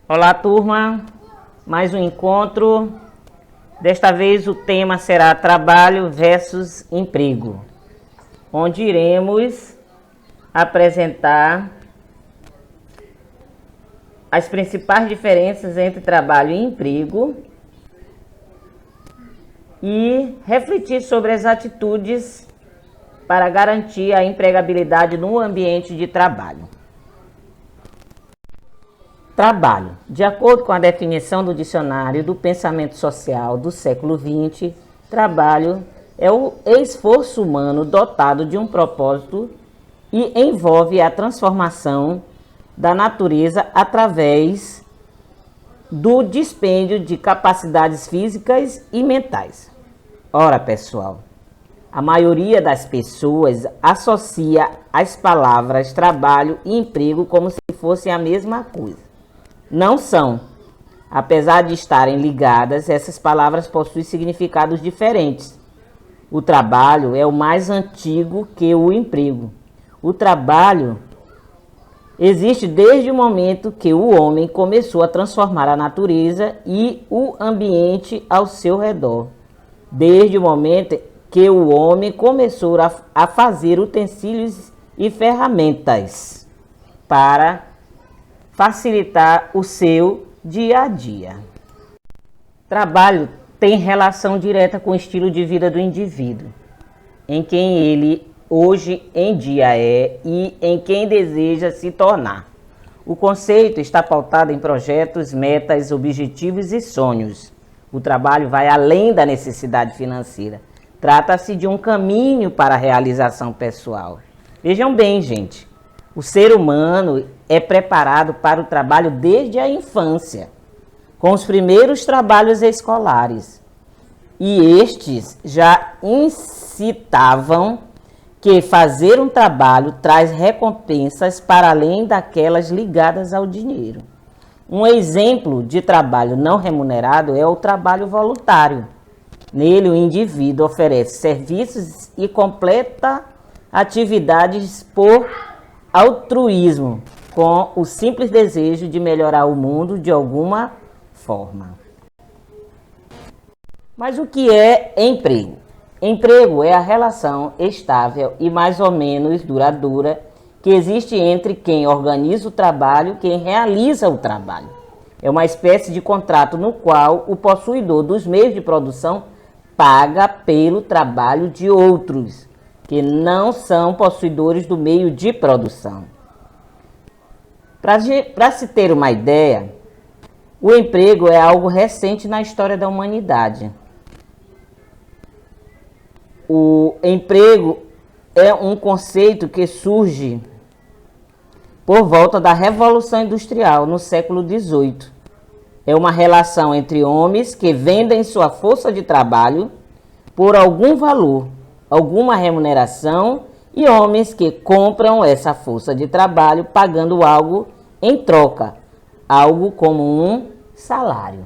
Olá, turma. Mais um encontro. Desta vez o tema será trabalho versus emprego, onde iremos apresentar as principais diferenças entre trabalho e emprego e refletir sobre as atitudes para garantir a empregabilidade no ambiente de trabalho. Trabalho. De acordo com a definição do Dicionário do Pensamento Social do século XX, trabalho é o esforço humano dotado de um propósito e envolve a transformação da natureza através do dispêndio de capacidades físicas e mentais. Ora, pessoal, a maioria das pessoas associa as palavras trabalho e emprego como se fossem a mesma coisa. Não são. Apesar de estarem ligadas, essas palavras possuem significados diferentes. O trabalho é o mais antigo que o emprego. O trabalho existe desde o momento que o homem começou a transformar a natureza e o ambiente ao seu redor. Desde o momento que o homem começou a fazer utensílios e ferramentas para facilitar o seu dia a dia. Trabalho tem relação direta com o estilo de vida do indivíduo, em quem ele hoje em dia é e em quem deseja se tornar. O conceito está pautado em projetos, metas, objetivos e sonhos. O trabalho vai além da necessidade financeira. Trata-se de um caminho para a realização pessoal. Vejam bem, gente, o ser humano é preparado para o trabalho desde a infância, com os primeiros trabalhos escolares. E estes já incitavam que fazer um trabalho traz recompensas para além daquelas ligadas ao dinheiro. Um exemplo de trabalho não remunerado é o trabalho voluntário. Nele, o indivíduo oferece serviços e completa atividades por altruísmo, com o simples desejo de melhorar o mundo de alguma forma. Mas o que é emprego? Emprego é a relação estável e mais ou menos duradoura que existe entre quem organiza o trabalho e quem realiza o trabalho. É uma espécie de contrato no qual o possuidor dos meios de produção paga pelo trabalho de outros, que não são possuidores do meio de produção. Para se ter uma ideia, o emprego é algo recente na história da humanidade. O emprego é um conceito que surge por volta da Revolução Industrial, no século XVIII. É uma relação entre homens que vendem sua força de trabalho por algum valor, alguma remuneração, e homens que compram essa força de trabalho pagando algo em troca, algo como um salário.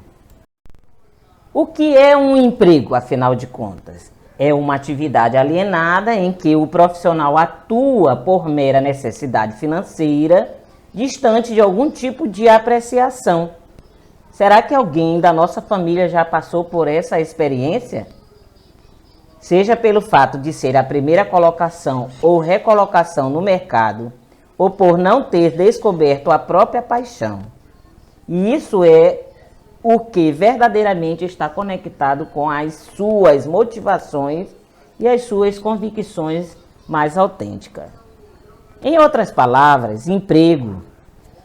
O que é um emprego, afinal de contas? É uma atividade alienada em que o profissional atua por mera necessidade financeira, distante de algum tipo de apreciação. Será que alguém da nossa família já passou por essa experiência? Seja pelo fato de ser a primeira colocação ou recolocação no mercado, ou por não ter descoberto a própria paixão. E isso é o que verdadeiramente está conectado com as suas motivações e as suas convicções mais autênticas. Em outras palavras, emprego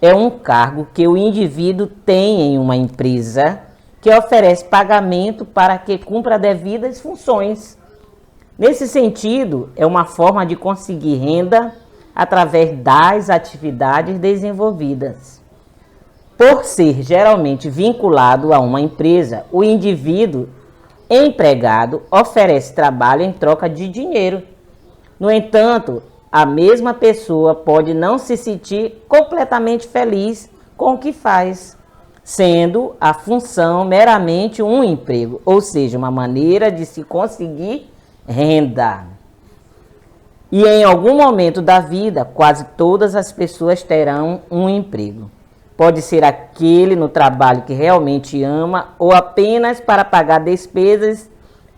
é um cargo que o indivíduo tem em uma empresa que oferece pagamento para que cumpra devidas funções. Nesse sentido, é uma forma de conseguir renda através das atividades desenvolvidas. Por ser geralmente vinculado a uma empresa, o indivíduo empregado oferece trabalho em troca de dinheiro. No entanto, a mesma pessoa pode não se sentir completamente feliz com o que faz, sendo a função meramente um emprego, ou seja, uma maneira de se conseguir renda. E em algum momento da vida, quase todas as pessoas terão um emprego. Pode ser aquele no trabalho que realmente ama ou apenas para pagar despesas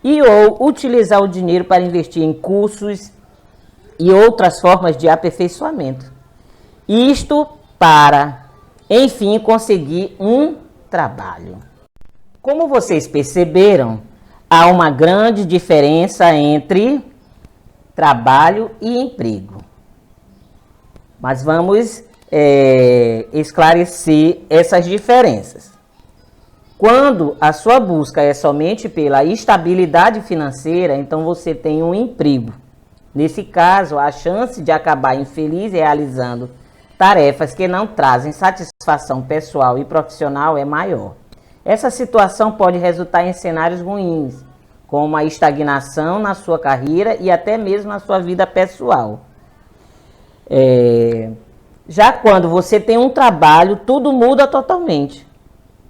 e ou utilizar o dinheiro para investir em cursos e outras formas de aperfeiçoamento. Isto para, enfim, conseguir um trabalho. Como vocês perceberam, há uma grande diferença entre trabalho e emprego. Mas vamos esclarecer essas diferenças. Quando a sua busca é somente pela estabilidade financeira, então você tem um emprego. Nesse caso, a chance de acabar infeliz realizando tarefas que não trazem satisfação pessoal e profissional é maior. Essa situação pode resultar em cenários ruins, como a estagnação na sua carreira e até mesmo na sua vida pessoal. Já quando você tem um trabalho, tudo muda totalmente.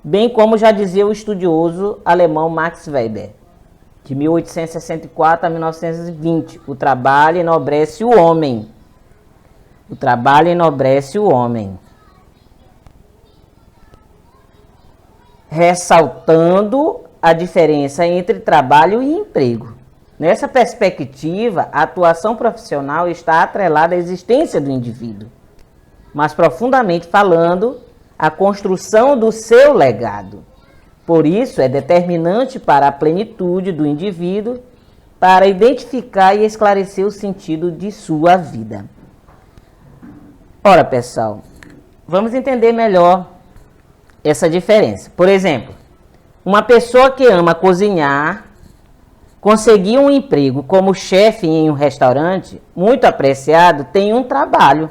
Bem como já dizia o estudioso alemão Max Weber, de 1864 a 1920, o trabalho enobrece o homem. O trabalho enobrece o homem. Ressaltando a diferença entre trabalho e emprego. Nessa perspectiva, a atuação profissional está atrelada à existência do indivíduo, mas profundamente falando, a construção do seu legado. Por isso, é determinante para a plenitude do indivíduo para identificar e esclarecer o sentido de sua vida. Ora, pessoal, vamos entender melhor essa diferença. Por exemplo, uma pessoa que ama cozinhar conseguir um emprego como chefe em um restaurante muito apreciado tem um trabalho.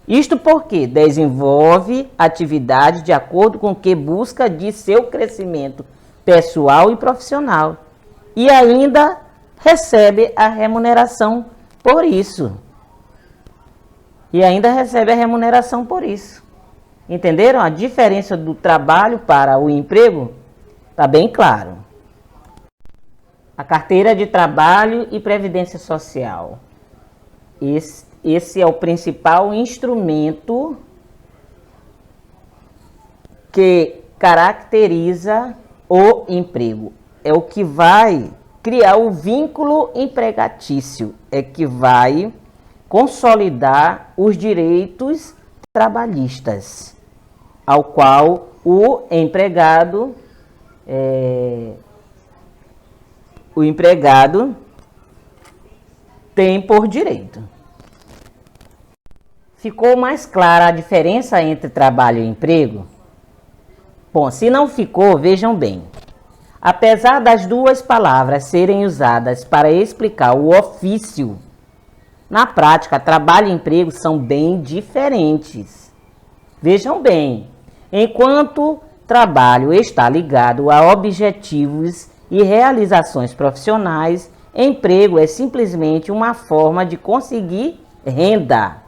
Isto porque desenvolve atividade de acordo com o que busca de seu crescimento pessoal e profissional. E ainda recebe a remuneração por isso. Entenderam a diferença do trabalho para o emprego? Está bem claro. A carteira de trabalho e previdência social. Esse é o principal instrumento que caracteriza o emprego. É o que vai criar o vínculo empregatício, é que vai consolidar os direitos trabalhistas, ao qual o empregado tem por direito. Ficou mais clara a diferença entre trabalho e emprego? Bom, se não ficou, vejam bem. Apesar das duas palavras serem usadas para explicar o ofício, na prática, trabalho e emprego são bem diferentes. Vejam bem, enquanto trabalho está ligado a objetivos e realizações profissionais, emprego é simplesmente uma forma de conseguir renda.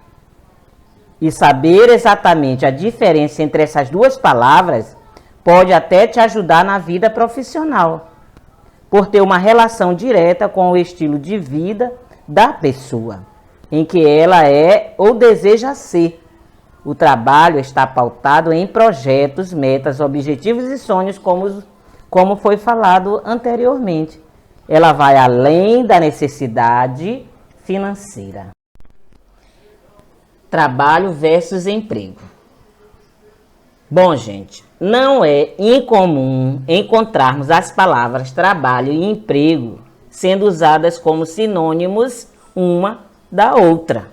E saber exatamente a diferença entre essas duas palavras pode até te ajudar na vida profissional, por ter uma relação direta com o estilo de vida da pessoa, em que ela é ou deseja ser. O trabalho está pautado em projetos, metas, objetivos e sonhos, como foi falado anteriormente. Ela vai além da necessidade financeira. Trabalho versus emprego. Bom, gente, não é incomum encontrarmos as palavras trabalho e emprego sendo usadas como sinônimos uma da outra.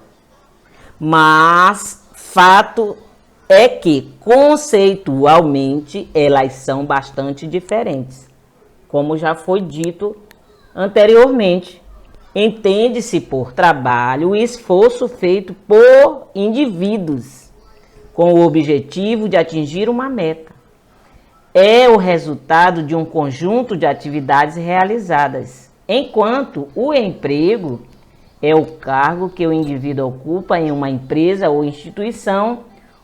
Mas fato é que, conceitualmente, elas são bastante diferentes. Como já foi dito anteriormente, entende-se por trabalho o esforço feito por indivíduos com o objetivo de atingir uma meta. É o resultado de um conjunto de atividades realizadas, enquanto o emprego é o cargo que o indivíduo ocupa em uma empresa ou instituição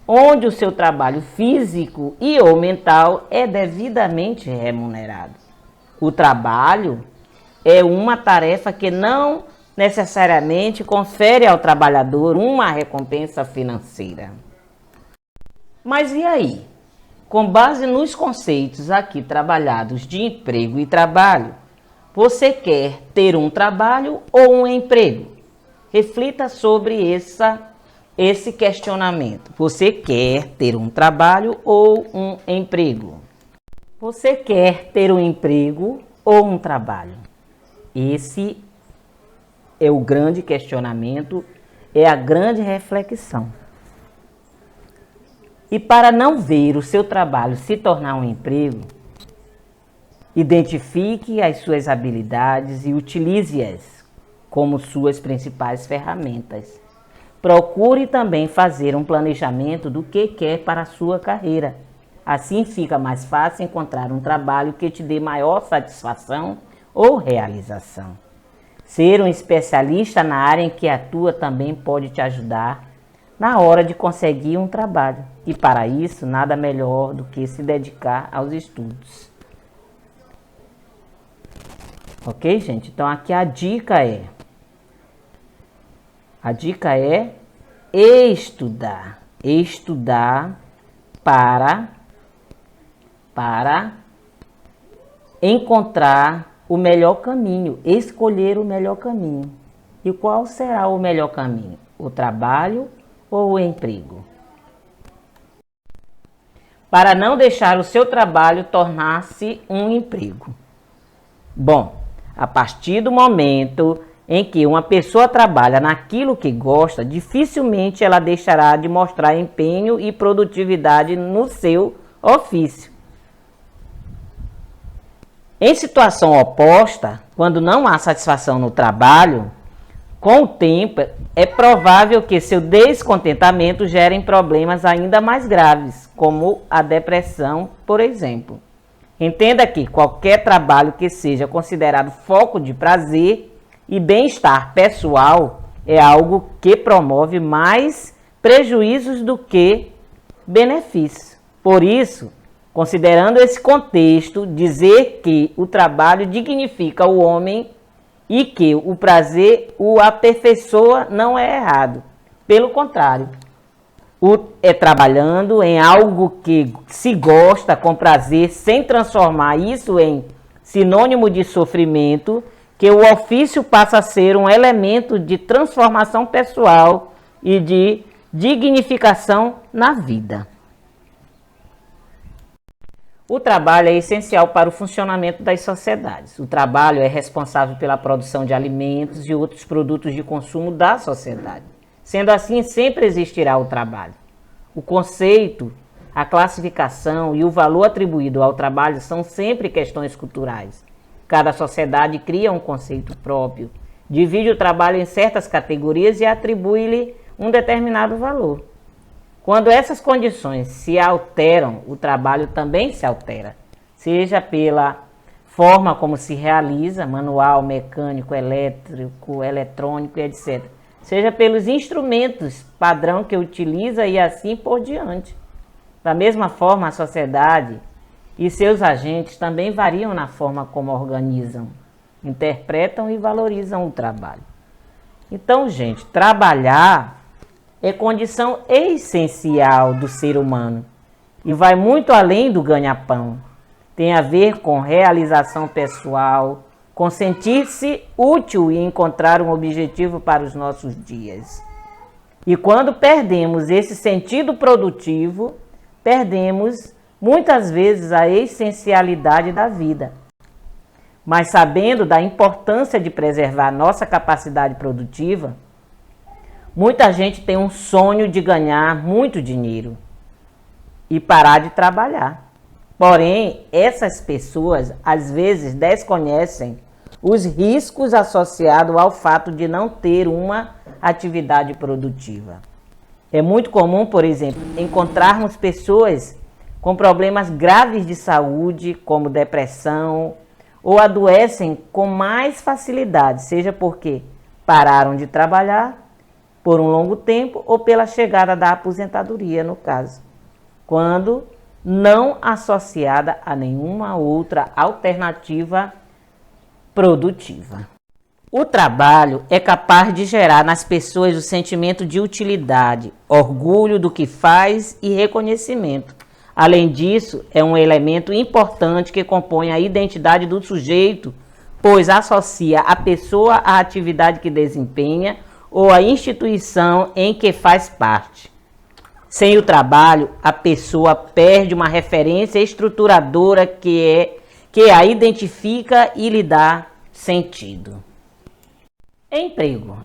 onde o seu trabalho físico e ou mental é devidamente remunerado. O trabalho é uma tarefa que não necessariamente confere ao trabalhador uma recompensa financeira. Mas e aí? Com base nos conceitos aqui trabalhados de emprego e trabalho, você quer ter um trabalho ou um emprego? Reflita sobre esse questionamento. Você quer ter um trabalho ou um emprego? Você quer ter um emprego ou um trabalho? Esse é o grande questionamento, é a grande reflexão. E para não ver o seu trabalho se tornar um emprego, identifique as suas habilidades e utilize-as como suas principais ferramentas. Procure também fazer um planejamento do que quer para a sua carreira. Assim fica mais fácil encontrar um trabalho que te dê maior satisfação ou realização. Ser um especialista na área em que atua também pode te ajudar na hora de conseguir um trabalho. E para isso, nada melhor do que se dedicar aos estudos. Ok, gente? Então aqui a dica é estudar. Estudar para encontrar o melhor caminho, escolher o melhor caminho. E qual será o melhor caminho? O trabalho ou o emprego? Para não deixar o seu trabalho tornar-se um emprego. Bom, a partir do momento em que uma pessoa trabalha naquilo que gosta, dificilmente ela deixará de mostrar empenho e produtividade no seu ofício. Em situação oposta, quando não há satisfação no trabalho, com o tempo é provável que seu descontentamento gere problemas ainda mais graves, como a depressão, por exemplo. Entenda que qualquer trabalho que seja considerado foco de prazer e bem-estar pessoal é algo que promove mais prejuízos do que benefícios. Por isso, considerando esse contexto, dizer que o trabalho dignifica o homem e que o prazer o aperfeiçoa não é errado. Pelo contrário, é trabalhando em algo que se gosta com prazer, sem transformar isso em sinônimo de sofrimento, que o ofício passa a ser um elemento de transformação pessoal e de dignificação na vida. O trabalho é essencial para o funcionamento das sociedades. O trabalho é responsável pela produção de alimentos e outros produtos de consumo da sociedade. Sendo assim, sempre existirá o trabalho. O conceito, a classificação e o valor atribuído ao trabalho são sempre questões culturais. Cada sociedade cria um conceito próprio, divide o trabalho em certas categorias e atribui-lhe um determinado valor. Quando essas condições se alteram, o trabalho também se altera, seja pela forma como se realiza, manual, mecânico, elétrico, eletrônico, etc., seja pelos instrumentos padrão que utiliza e assim por diante. Da mesma forma, a sociedade e seus agentes também variam na forma como organizam, interpretam e valorizam o trabalho. Então, gente, trabalhar é condição essencial do ser humano e vai muito além do ganha-pão. Tem a ver com realização pessoal, com sentir-se útil e encontrar um objetivo para os nossos dias. E quando perdemos esse sentido produtivo, perdemos muitas vezes a essencialidade da vida. Mas sabendo da importância de preservar nossa capacidade produtiva, muita gente tem um sonho de ganhar muito dinheiro e parar de trabalhar. Porém, essas pessoas às vezes desconhecem os riscos associados ao fato de não ter uma atividade produtiva. É muito comum, por exemplo, encontrarmos pessoas com problemas graves de saúde, como depressão, ou adoecem com mais facilidade, seja porque pararam de trabalhar por um longo tempo ou pela chegada da aposentadoria, no caso, quando não associada a nenhuma outra alternativa produtiva. O trabalho é capaz de gerar nas pessoas o sentimento de utilidade, orgulho do que faz e reconhecimento. Além disso, é um elemento importante que compõe a identidade do sujeito, pois associa a pessoa à atividade que desempenha ou à instituição em que faz parte. Sem o trabalho, a pessoa perde uma referência estruturadora que a identifica e lhe dá sentido. Emprego.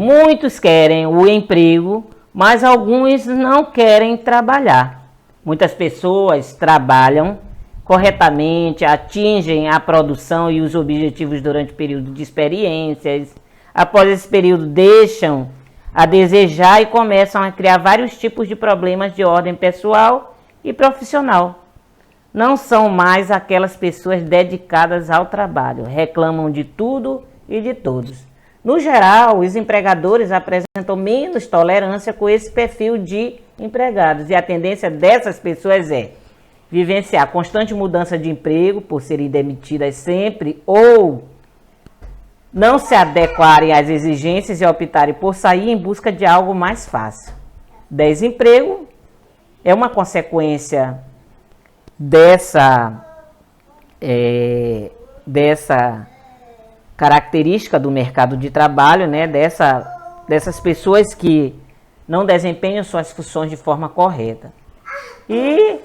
Muitos querem o emprego, mas alguns não querem trabalhar. Muitas pessoas trabalham corretamente, atingem a produção e os objetivos durante o período de experiências. Após esse período, deixam a desejar e começam a criar vários tipos de problemas de ordem pessoal e profissional. Não são mais aquelas pessoas dedicadas ao trabalho, reclamam de tudo e de todos. No geral, os empregadores apresentam menos tolerância com esse perfil de empregados e a tendência dessas pessoas é vivenciar constante mudança de emprego por serem demitidas sempre ou não se adequarem às exigências e optarem por sair em busca de algo mais fácil. Desemprego é uma consequência dessa característica do mercado de trabalho, né? Dessas pessoas que não desempenham suas funções de forma correta. E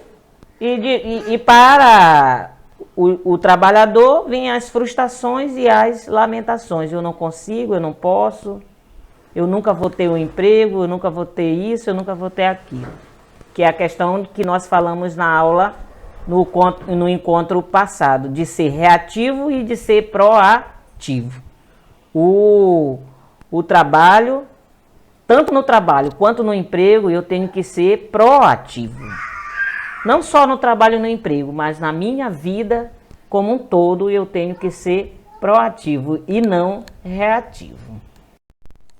para o trabalhador vêm as frustrações e as lamentações. Eu não consigo, eu não posso, eu nunca vou ter um emprego, eu nunca vou ter isso, eu nunca vou ter aquilo. Que é a questão que nós falamos na aula, no encontro passado, de ser reativo e de ser proativo. O trabalho, tanto no trabalho quanto no emprego, eu tenho que ser proativo. Não só no trabalho e no emprego, mas na minha vida como um todo eu tenho que ser proativo e não reativo.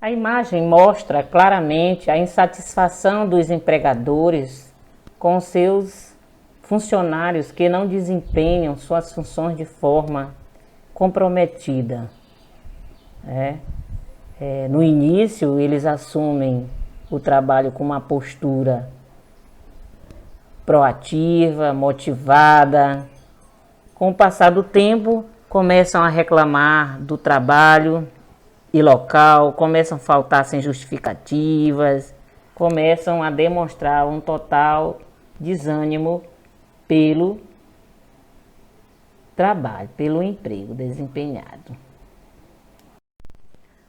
A imagem mostra claramente a insatisfação dos empregadores com seus funcionários que não desempenham suas funções de forma comprometida. No início, eles assumem o trabalho com uma postura proativa, motivada. Com o passar do tempo, começam a reclamar do trabalho e local, começam a faltar sem justificativas, começam a demonstrar um total desânimo pelo trabalho, pelo emprego desempenhado.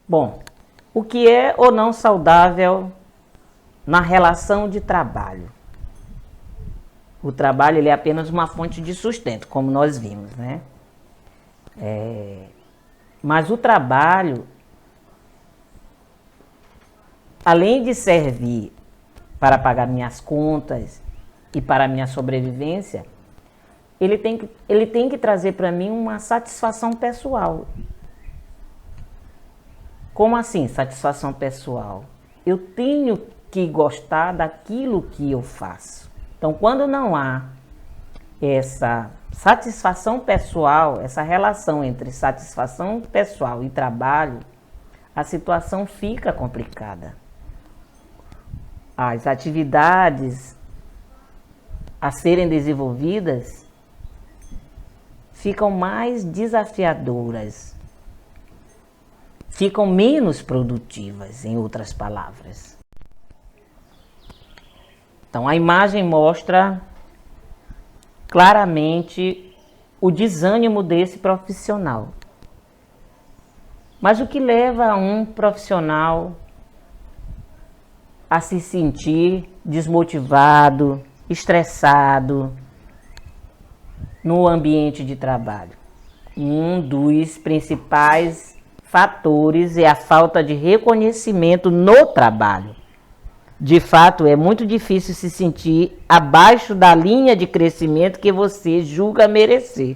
Bom, o que é ou não saudável na relação de trabalho? O trabalho ele é apenas uma fonte de sustento, como nós vimos, né? Mas o trabalho, além de servir para pagar minhas contas e para a minha sobrevivência, ele tem que trazer para mim uma satisfação pessoal. Como assim, satisfação pessoal? Eu tenho que gostar daquilo que eu faço. Então, quando não há essa satisfação pessoal, essa relação entre satisfação pessoal e trabalho, a situação fica complicada. As atividades a serem desenvolvidas ficam mais desafiadoras, ficam menos produtivas, em outras palavras. Então, a imagem mostra claramente o desânimo desse profissional. Mas o que leva um profissional a se sentir desmotivado, estressado no ambiente de trabalho? Um dos principais fatores é a falta de reconhecimento no trabalho. De fato, é muito difícil se sentir abaixo da linha de crescimento que você julga merecer.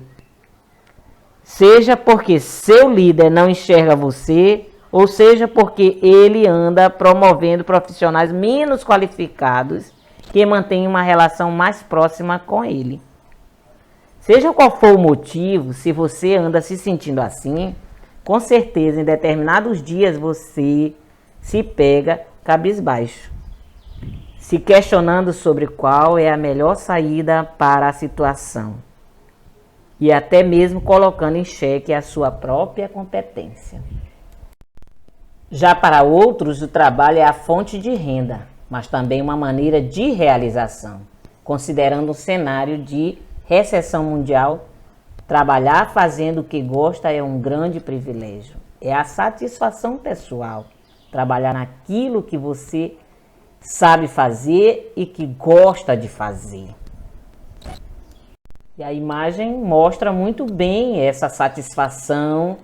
Seja porque seu líder não enxerga você, ou seja porque ele anda promovendo profissionais menos qualificados que mantêm uma relação mais próxima com ele. Seja qual for o motivo, se você anda se sentindo assim, com certeza, em determinados dias você se pega cabisbaixo, se questionando sobre qual é a melhor saída para a situação e até mesmo colocando em xeque a sua própria competência. Já para outros, o trabalho é a fonte de renda, mas também uma maneira de realização. Considerando um cenário de recessão mundial, trabalhar fazendo o que gosta é um grande privilégio. É a satisfação pessoal. Trabalhar naquilo que você sabe fazer e que gosta de fazer. E a imagem mostra muito bem essa satisfação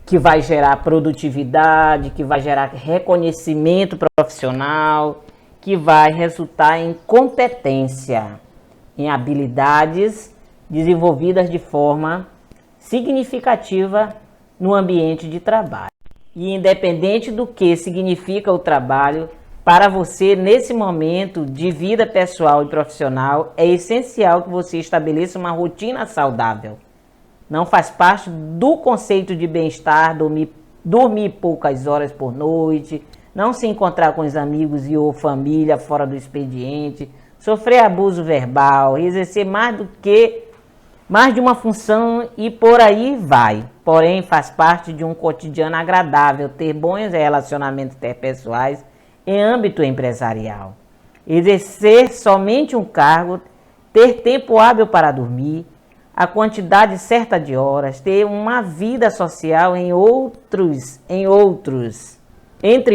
que vai gerar produtividade, que vai gerar reconhecimento profissional, que vai resultar em competência, em habilidades desenvolvidas de forma significativa no ambiente de trabalho. E independente do que significa o trabalho, para você, nesse momento de vida pessoal e profissional, é essencial que você estabeleça uma rotina saudável. Não faz parte do conceito de bem-estar dormir poucas horas por noite, não se encontrar com os amigos e ou família fora do expediente, sofrer abuso verbal, exercer mais de uma função e por aí vai. Porém, faz parte de um cotidiano agradável ter bons relacionamentos interpessoais em âmbito empresarial. Exercer somente um cargo, ter tempo hábil para dormir, a quantidade certa de horas, ter uma vida social entre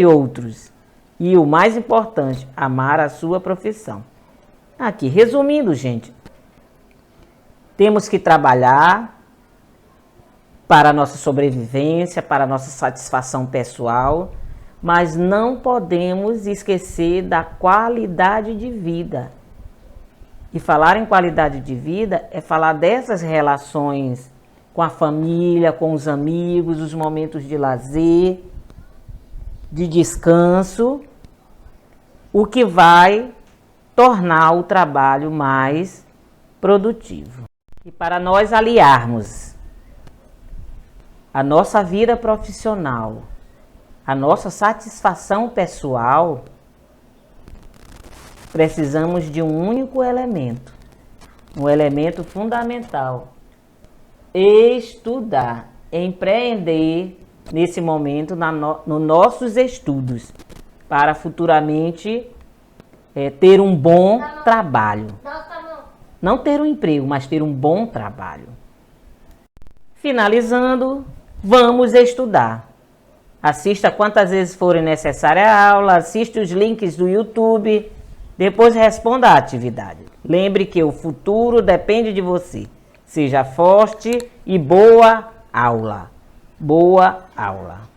outros. E o mais importante, amar a sua profissão. Aqui, resumindo, gente, temos que trabalhar para a nossa sobrevivência, para a nossa satisfação pessoal, mas não podemos esquecer da qualidade de vida. E falar em qualidade de vida é falar dessas relações com a família, com os amigos, os momentos de lazer, de descanso, o que vai tornar o trabalho mais produtivo. E para nós aliarmos a nossa vida profissional, a nossa satisfação pessoal, precisamos de um único elemento, um elemento fundamental: estudar, empreender nesse momento nos nossos estudos, para futuramente ter um bom trabalho. Não ter um emprego, mas ter um bom trabalho. Finalizando, vamos estudar. Assista quantas vezes forem necessárias a aula, assista os links do YouTube, depois responda à atividade. Lembre que o futuro depende de você. Seja forte e boa aula. Boa aula.